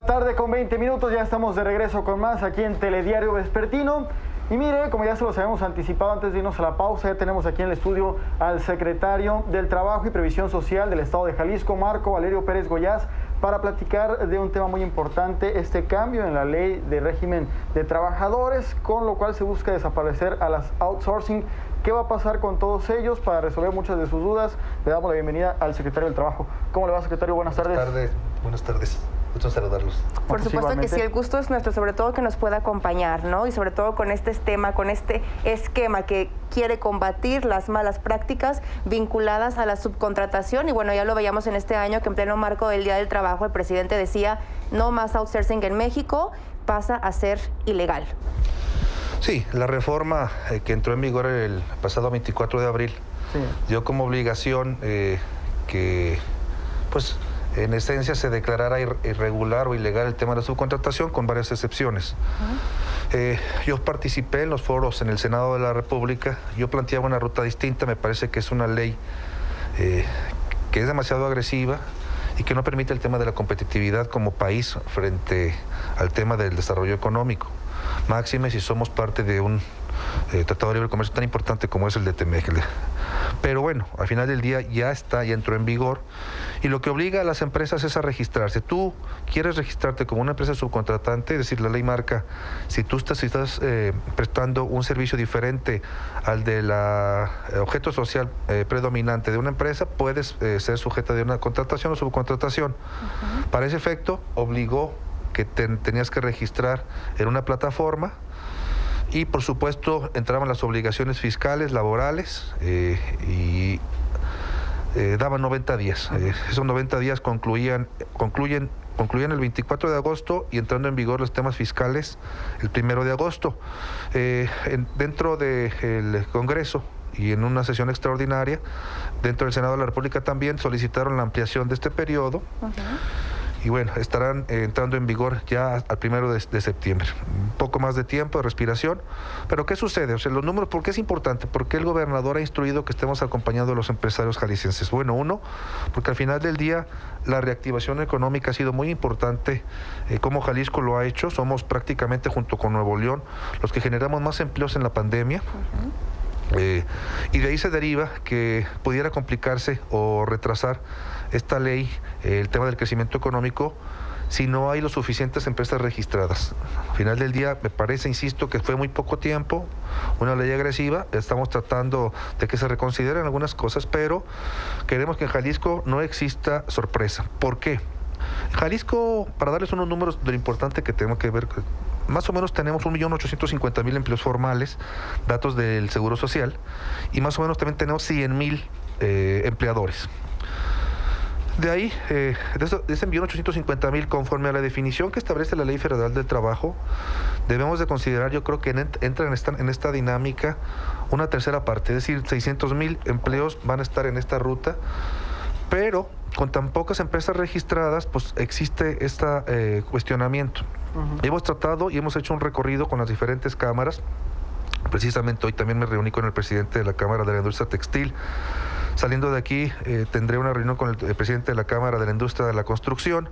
Tarde con 20 minutos, ya estamos de regreso con más aquí en Telediario Vespertino. Y mire, como ya se los habíamos anticipado antes de irnos a la pausa, ya tenemos aquí en el estudio al secretario del Trabajo y Previsión Social del Estado de Jalisco, Marco Valerio Pérez Goyaz, para platicar de un tema muy importante, este cambio en la ley de régimen de trabajadores, con lo cual se busca desaparecer a las outsourcing. ¿Qué va a pasar con todos ellos? Para resolver muchas de sus dudas, le damos la bienvenida al secretario del Trabajo. ¿Cómo le va, secretario? Buenas tardes. Buenas tardes. Gusto saludarlos. Por supuesto que sí, el gusto es nuestro, sobre todo que nos pueda acompañar, ¿no? Y sobre todo con este tema, con este esquema que quiere combatir las malas prácticas vinculadas a la subcontratación. Y bueno, ya lo veíamos en este año que en pleno marco del Día del Trabajo el presidente decía no más outsourcing en México, pasa a ser ilegal. Sí, la reforma que entró en vigor el pasado 24 de abril dio como obligación que, pues, en esencia se declarara irregular o ilegal el tema de la subcontratación, con varias excepciones. Yo participé en los foros en el Senado de la República. Yo planteaba una ruta distinta. Me parece que es una ley que es demasiado agresiva y que no permite el tema de la competitividad como país frente al tema del desarrollo económico. Máxime si somos parte de un tratado de libre comercio tan importante como es el de TEMEC. Pero bueno, al final del día ya entró en vigor, y lo que obliga a las empresas es a registrarse. Tú quieres registrarte como una empresa subcontratante, es decir, la ley marca, si tú estás prestando un servicio diferente al de la objeto social predominante de una empresa, puedes ser sujeta de una contratación o subcontratación. Para ese efecto, obligó que tenías que registrar en una plataforma. Y por supuesto entraban las obligaciones fiscales, laborales, y daban 90 días. Esos 90 días concluyen el 24 de agosto y entrando en vigor los temas fiscales el 1 de agosto. Dentro del Congreso y en una sesión extraordinaria, dentro del Senado de la República también solicitaron la ampliación de este periodo. Y bueno, estarán entrando en vigor ya al 1 de septiembre. Un poco más de tiempo de respiración. Pero ¿qué sucede? O sea, los números, ¿por qué es importante? ¿Por qué el gobernador ha instruido que estemos acompañando a los empresarios jaliscienses? Bueno, uno, porque al final del día la reactivación económica ha sido muy importante, como Jalisco lo ha hecho. Somos prácticamente, junto con Nuevo León, los que generamos más empleos en la pandemia. Y de ahí se deriva que pudiera complicarse o retrasar esta ley, el tema del crecimiento económico, si no hay los suficientes empresas registradas. Al final del día, me parece, insisto, que fue muy poco tiempo, una ley agresiva. Estamos tratando de que se reconsideren algunas cosas, pero queremos que en Jalisco no exista sorpresa. ¿Por qué? Jalisco, para darles unos números de lo importante que tenemos que ver, más o menos tenemos 1.850.000 empleos formales, datos del Seguro Social, y más o menos también tenemos 100.000 empleadores. De ahí, de ese 1.850.000, conforme a la definición que establece la Ley Federal del Trabajo, debemos de considerar, yo creo que entra en esta dinámica una tercera parte, es decir, 600.000 empleos van a estar en esta ruta, pero con tan pocas empresas registradas, pues existe este cuestionamiento. Hemos tratado y hemos hecho un recorrido con las diferentes cámaras. Precisamente hoy también me reuní con el presidente de la Cámara de la Industria Textil. Saliendo de aquí, tendré una reunión con el presidente de la Cámara de la Industria de la Construcción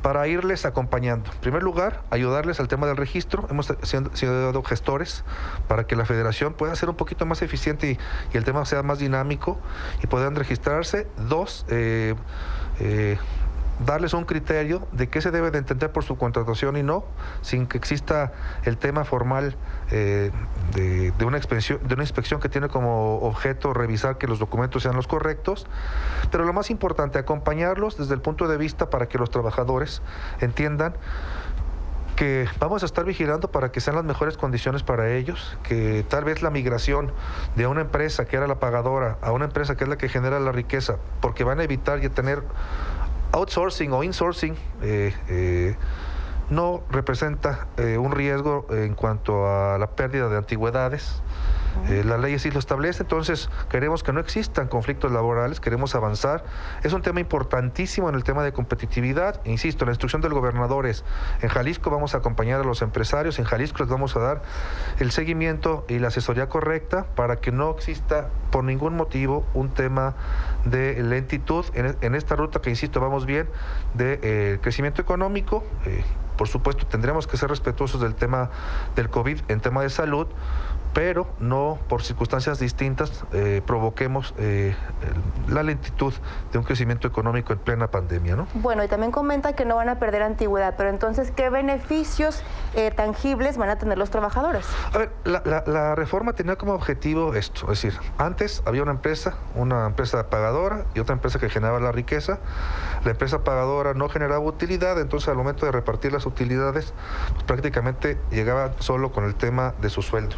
para irles acompañando. En primer lugar, ayudarles al tema del registro. Hemos sido gestores para que la federación pueda ser un poquito más eficiente y el tema sea más dinámico y puedan registrarse. Dos, darles un criterio de qué se debe de entender por subcontratación y no, sin que exista el tema formal de una inspección que tiene como objeto revisar que los documentos sean los correctos. Pero lo más importante, acompañarlos desde el punto de vista para que los trabajadores entiendan que vamos a estar vigilando para que sean las mejores condiciones para ellos, que tal vez la migración de una empresa que era la pagadora a una empresa que es la que genera la riqueza, porque van a evitar ya tener outsourcing o insourcing, no representa un riesgo en cuanto a la pérdida de antigüedades. La ley así lo establece, entonces queremos que no existan conflictos laborales, queremos avanzar. Es un tema importantísimo en el tema de competitividad. Insisto, la instrucción del gobernador es: en Jalisco vamos a acompañar a los empresarios, en Jalisco les vamos a dar el seguimiento y la asesoría correcta para que no exista por ningún motivo un tema de lentitud en esta ruta que, insisto, vamos bien, de crecimiento económico. Por supuesto, tendremos que ser respetuosos del tema del COVID en tema de salud, pero no por circunstancias distintas provoquemos la lentitud de un crecimiento económico en plena pandemia, ¿no? Bueno, y también comenta que no van a perder antigüedad, pero entonces, ¿qué beneficios tangibles van a tener los trabajadores? A ver, la reforma tenía como objetivo esto, es decir, antes había una empresa pagadora y otra empresa que generaba la riqueza. La empresa pagadora no generaba utilidad, entonces al momento de repartir las utilidades, pues, prácticamente llegaba solo con el tema de su sueldo.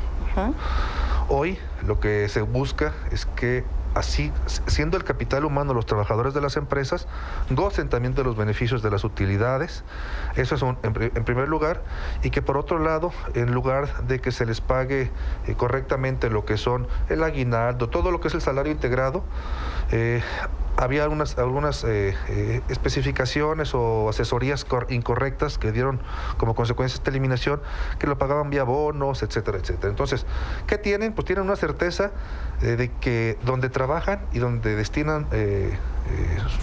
Hoy lo que se busca es que, así, siendo el capital humano los trabajadores de las empresas, gocen también de los beneficios de las utilidades. Eso es en primer lugar, y que por otro lado, en lugar de que se les pague correctamente lo que son el aguinaldo, todo lo que es el salario integrado, había algunas especificaciones o asesorías incorrectas que dieron como consecuencia esta eliminación, que lo pagaban vía bonos, etcétera, etcétera. Entonces, ¿qué tienen? Pues tienen una certeza de que donde trabajan y donde destinan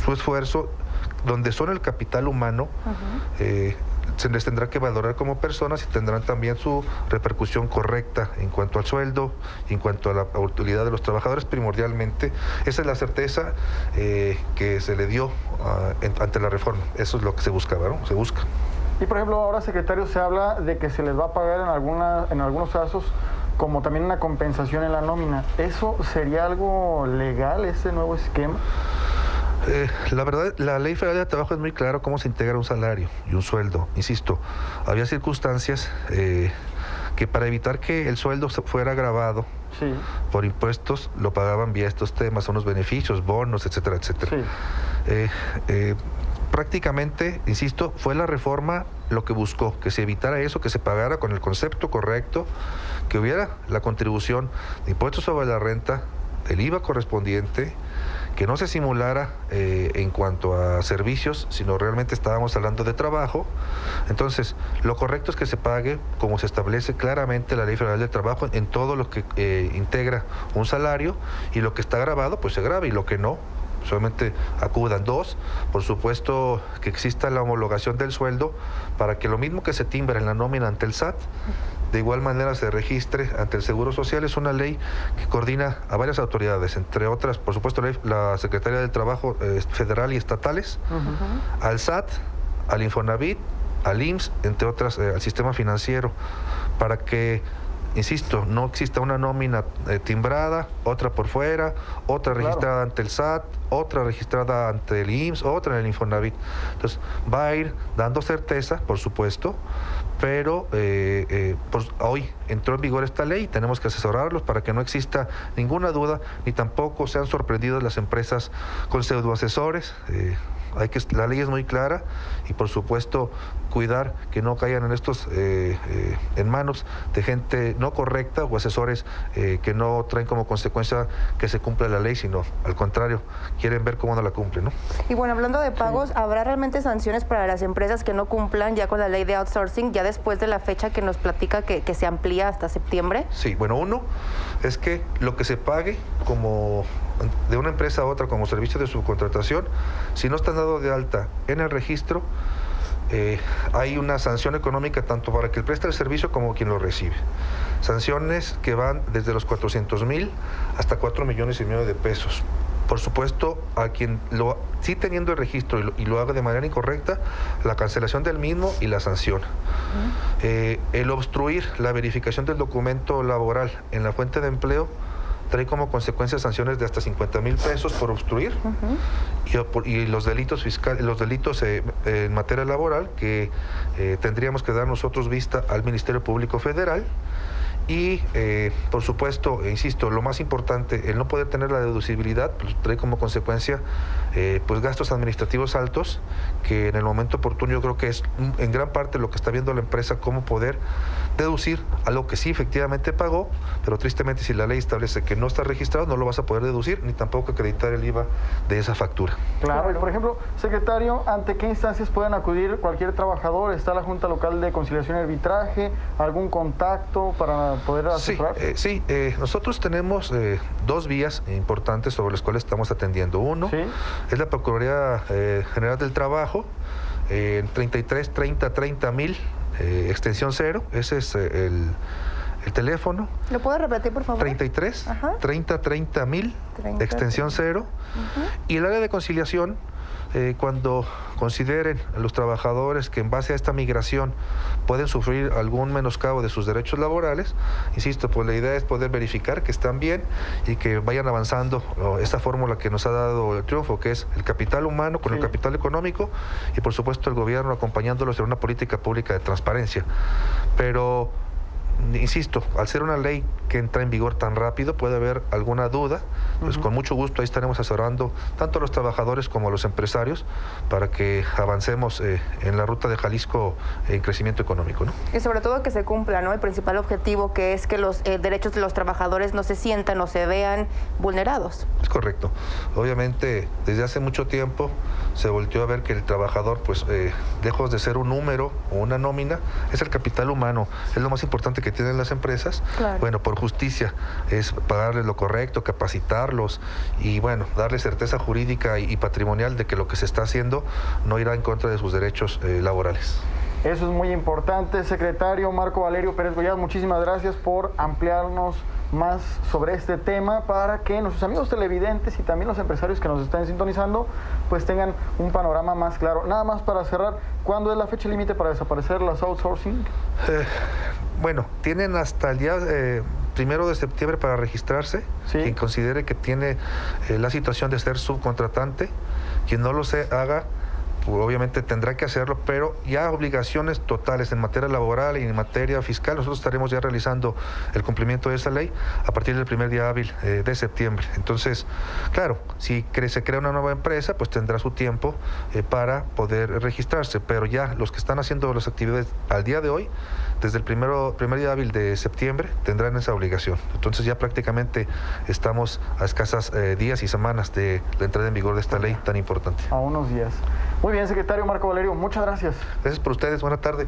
su esfuerzo, donde son el capital humano, se les tendrá que valorar como personas y tendrán también su repercusión correcta en cuanto al sueldo, en cuanto a la utilidad de los trabajadores primordialmente. Esa es la certeza que se le dio ante la reforma. Eso es lo que se buscaba, ¿no? Se busca. Y por ejemplo, ahora, secretario, se habla de que se les va a pagar en algunos casos como también una compensación en la nómina. ¿Eso sería algo legal, ese nuevo esquema? La verdad, la Ley Federal de Trabajo es muy claro cómo se integra un salario y un sueldo. Insisto, había circunstancias que para evitar que el sueldo fuera agravado por impuestos, lo pagaban vía estos temas, unos beneficios, bonos, etcétera, etcétera. Prácticamente, insisto, fue la reforma lo que buscó, que se evitara eso, que se pagara con el concepto correcto, que hubiera la contribución de impuestos sobre la renta, el IVA correspondiente, que no se simulara en cuanto a servicios, sino realmente estábamos hablando de trabajo. Entonces, lo correcto es que se pague como se establece claramente la Ley Federal del Trabajo en todo lo que integra un salario, y lo que está grabado, pues se graba, y lo que no, solamente acudan. Dos, por supuesto, que exista la homologación del sueldo para que lo mismo que se timbra en la nómina ante el SAT, de igual manera se registre ante el Seguro Social. Es una ley que coordina a varias autoridades, entre otras, por supuesto, la Secretaría del Trabajo federal y estatales, al SAT, al Infonavit, al IMSS, entre otras, al sistema financiero, para que, insisto, no exista una nómina timbrada, otra por fuera, otra registrada ante el SAT, otra registrada ante el IMSS, otra en el Infonavit. Entonces, va a ir dando certeza, por supuesto, pero pues hoy entró en vigor esta ley y tenemos que asesorarlos para que no exista ninguna duda, ni tampoco sean sorprendidas las empresas con pseudoasesores. La ley es muy clara, y por supuesto cuidar que no caigan en manos de gente no correcta o asesores que no traen como consecuencia que se cumpla la ley, sino al contrario, quieren ver cómo no la cumple, ¿no? Y bueno, hablando de pagos, ¿habrá realmente sanciones para las empresas que no cumplan ya con la ley de outsourcing, ya después de la fecha que nos platica que se amplía hasta septiembre? Sí, bueno, uno es que lo que se pague como de una empresa a otra como servicio de subcontratación, si no están dado de alta en el registro, hay una sanción económica tanto para quien presta el servicio como quien lo recibe. Sanciones que van desde los 400,000 hasta 4,5 millones de pesos. Por supuesto, a quien sí teniendo el registro y lo haga de manera incorrecta, la cancelación del mismo y la sanción. El obstruir la verificación del documento laboral en la fuente de empleo trae como consecuencia sanciones de hasta 50,000 pesos por obstruir, y los delitos fiscales, los delitos en materia laboral que tendríamos que dar nosotros vista al Ministerio Público Federal, Y, por supuesto, insisto, lo más importante, el no poder tener la deducibilidad, pues, trae como consecuencia pues gastos administrativos altos, que en el momento oportuno yo creo que es en gran parte lo que está viendo la empresa, cómo poder deducir algo que sí efectivamente pagó, pero tristemente si la ley establece que no está registrado, no lo vas a poder deducir, ni tampoco acreditar el IVA de esa factura. Claro, y por ejemplo, secretario, ¿ante qué instancias pueden acudir cualquier trabajador? ¿Está la Junta Local de Conciliación y Arbitraje? ¿Algún contacto para poder asesorar? Sí, nosotros tenemos dos vías importantes sobre las cuales estamos atendiendo. Uno es la Procuraduría General del Trabajo, 33 30 30 mil, extensión 0, ese es el teléfono. ¿Lo puedo repetir, por favor? 33 30 30 mil, extensión 0. Y el área de conciliación, cuando consideren los trabajadores que en base a esta migración pueden sufrir algún menoscabo de sus derechos laborales, insisto, pues la idea es poder verificar que están bien y que vayan avanzando esta fórmula que nos ha dado el triunfo, que es el capital humano con el capital económico y por supuesto el gobierno acompañándolos en una política pública de transparencia. Pero insisto, al ser una ley que entra en vigor tan rápido, puede haber alguna duda, pues con mucho gusto ahí estaremos asesorando tanto a los trabajadores como a los empresarios para que avancemos en la ruta de Jalisco en crecimiento económico, ¿no? Y sobre todo que se cumpla, ¿no?, el principal objetivo, que es que los derechos de los trabajadores no se sientan o se vean vulnerados. Es correcto. Obviamente, desde hace mucho tiempo se volteó a ver que el trabajador, pues, lejos de ser un número o una nómina, es el capital humano, es lo más importante que tienen las empresas. Claro. Bueno, por justicia es pagarles lo correcto, capacitarlos y bueno, darles certeza jurídica y patrimonial de que lo que se está haciendo no irá en contra de sus derechos laborales. Eso es muy importante, secretario Marco Valerio Pérez Goyaz, muchísimas gracias por ampliarnos más sobre este tema para que nuestros amigos televidentes y también los empresarios que nos están sintonizando pues tengan un panorama más claro. Nada más para cerrar, ¿cuándo es la fecha límite para desaparecer las outsourcing? Bueno, tienen hasta el día 1 de septiembre para registrarse. Quien considere que tiene la situación de ser subcontratante, quien no lo haga, pues obviamente tendrá que hacerlo, pero ya obligaciones totales en materia laboral y en materia fiscal, nosotros estaremos ya realizando el cumplimiento de esa ley a partir del primer día hábil de septiembre. Entonces, claro, si se crea una nueva empresa, pues tendrá su tiempo para poder registrarse, pero ya los que están haciendo las actividades al día de hoy, desde el primer día hábil de septiembre, tendrán esa obligación. Entonces ya prácticamente estamos a escasas días y semanas de la entrada en vigor de esta ley tan importante. A unos días. Muy bien, secretario Marco Valerio, muchas gracias. Gracias por ustedes, buena tarde.